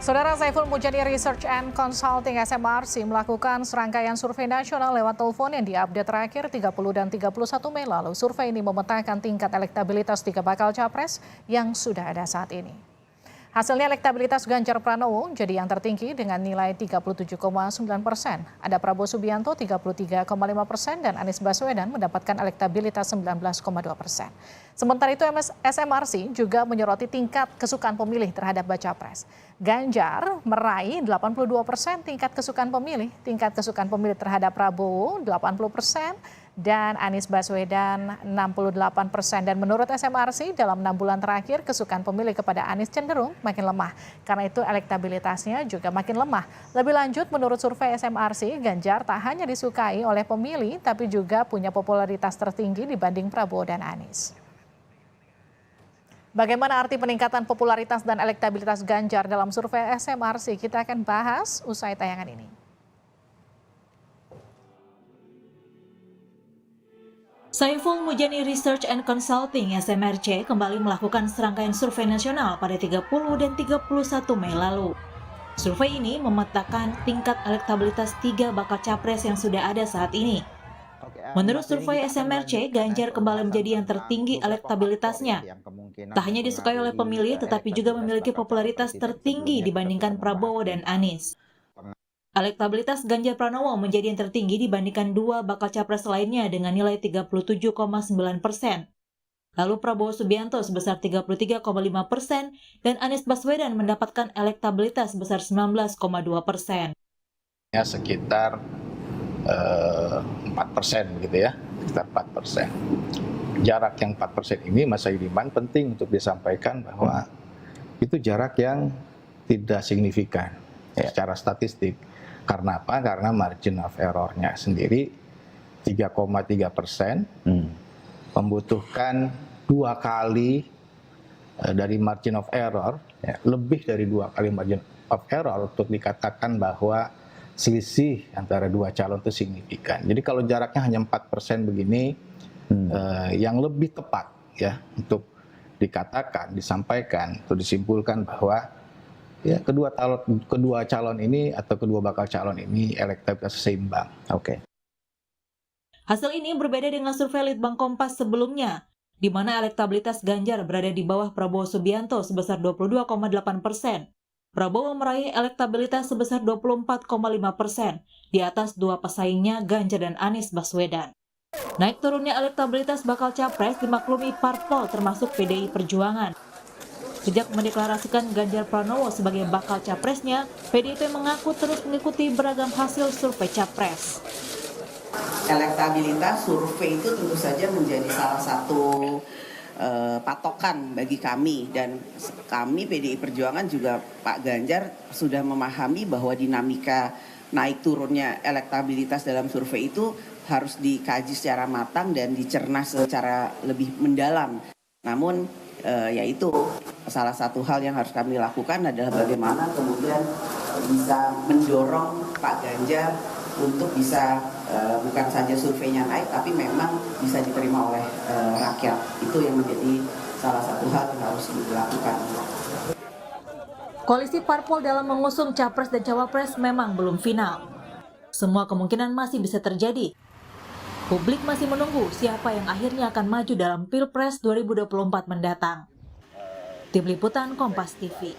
Saudara Saiful Mujani Research and Consulting SMRC melakukan serangkaian survei nasional lewat telepon yang diupdate terakhir 30 dan 31 Mei lalu. Survei ini memetakan tingkat elektabilitas 3 bakal capres yang sudah ada saat ini. Hasilnya elektabilitas Ganjar Pranowo jadi yang tertinggi dengan nilai 37,9%. Ada Prabowo Subianto 33,5% dan Anies Baswedan mendapatkan elektabilitas 19,2%. Sementara itu SMRC juga menyoroti tingkat kesukaan pemilih terhadap baca pres. Ganjar meraih 82% tingkat kesukaan pemilih terhadap Prabowo 80%, dan Anies Baswedan 68%. Dan menurut SMRC dalam 6 bulan terakhir kesukaan pemilih kepada Anies cenderung makin lemah. Karena itu elektabilitasnya juga makin lemah. Lebih lanjut menurut survei SMRC, Ganjar tak hanya disukai oleh pemilih tapi juga punya popularitas tertinggi dibanding Prabowo dan Anies. Bagaimana arti peningkatan popularitas dan elektabilitas Ganjar dalam survei SMRC? Kita akan bahas usai tayangan ini. Saiful Mujani Research and Consulting (SMRC) kembali melakukan serangkaian survei nasional pada 30 dan 31 Mei lalu. Survei ini memetakan tingkat elektabilitas 3 bakal capres yang sudah ada saat ini. Menurut survei SMRC, Ganjar kembali menjadi yang tertinggi elektabilitasnya. Tak hanya disukai oleh pemilih, tetapi juga memiliki popularitas tertinggi dibandingkan Prabowo dan Anies. Elektabilitas Ganjar Pranowo menjadi yang tertinggi dibandingkan 2 bakal capres lainnya dengan nilai 37,9%. Lalu Prabowo Subianto sebesar 33,5% dan Anies Baswedan mendapatkan elektabilitas sebesar 19,2%. Ya, sekitar 4% begitu ya, sekitar 4%. Jarak yang 4% ini Mas Saidiman penting untuk disampaikan bahwa itu jarak yang tidak signifikan secara statistik. Karena apa? Karena margin of error-nya sendiri 3,3%, membutuhkan 2 kali dari margin of error, lebih dari 2 kali margin of error untuk dikatakan bahwa selisih antara 2 calon itu signifikan. Jadi kalau jaraknya hanya 4% begini, yang lebih tepat ya untuk dikatakan, disampaikan atau disimpulkan bahwa ya, kedua calon ini atau kedua bakal calon ini elektabilitas seimbang. Oke. Hasil ini berbeda dengan survei Litbang Kompas sebelumnya, di mana elektabilitas Ganjar berada di bawah Prabowo Subianto sebesar 22,8%. Prabowo meraih elektabilitas sebesar 24,5%, di atas 2 pesaingnya Ganjar dan Anies Baswedan. Naik turunnya elektabilitas bakal capres dimaklumi parpol termasuk PDI Perjuangan. Sejak mendeklarasikan Ganjar Pranowo sebagai bakal capresnya, PDIP mengaku terus mengikuti beragam hasil survei capres. Elektabilitas survei itu tentu saja menjadi salah satu patokan bagi kami, dan kami PDI Perjuangan juga Pak Ganjar sudah memahami bahwa dinamika naik turunnya elektabilitas dalam survei itu harus dikaji secara matang dan dicerna secara lebih mendalam. Namun yaitu salah satu hal yang harus kami lakukan adalah bagaimana kemudian bisa mendorong Pak Ganjar untuk bisa bukan saja surveinya naik tapi memang bisa diterima oleh rakyat. Itu yang menjadi salah satu hal yang harus dilakukan. Koalisi parpol dalam mengusung capres dan cawapres memang belum final. Semua kemungkinan masih bisa terjadi. Publik masih menunggu siapa yang akhirnya akan maju dalam Pilpres 2024 mendatang. Tim Liputan Kompas TV.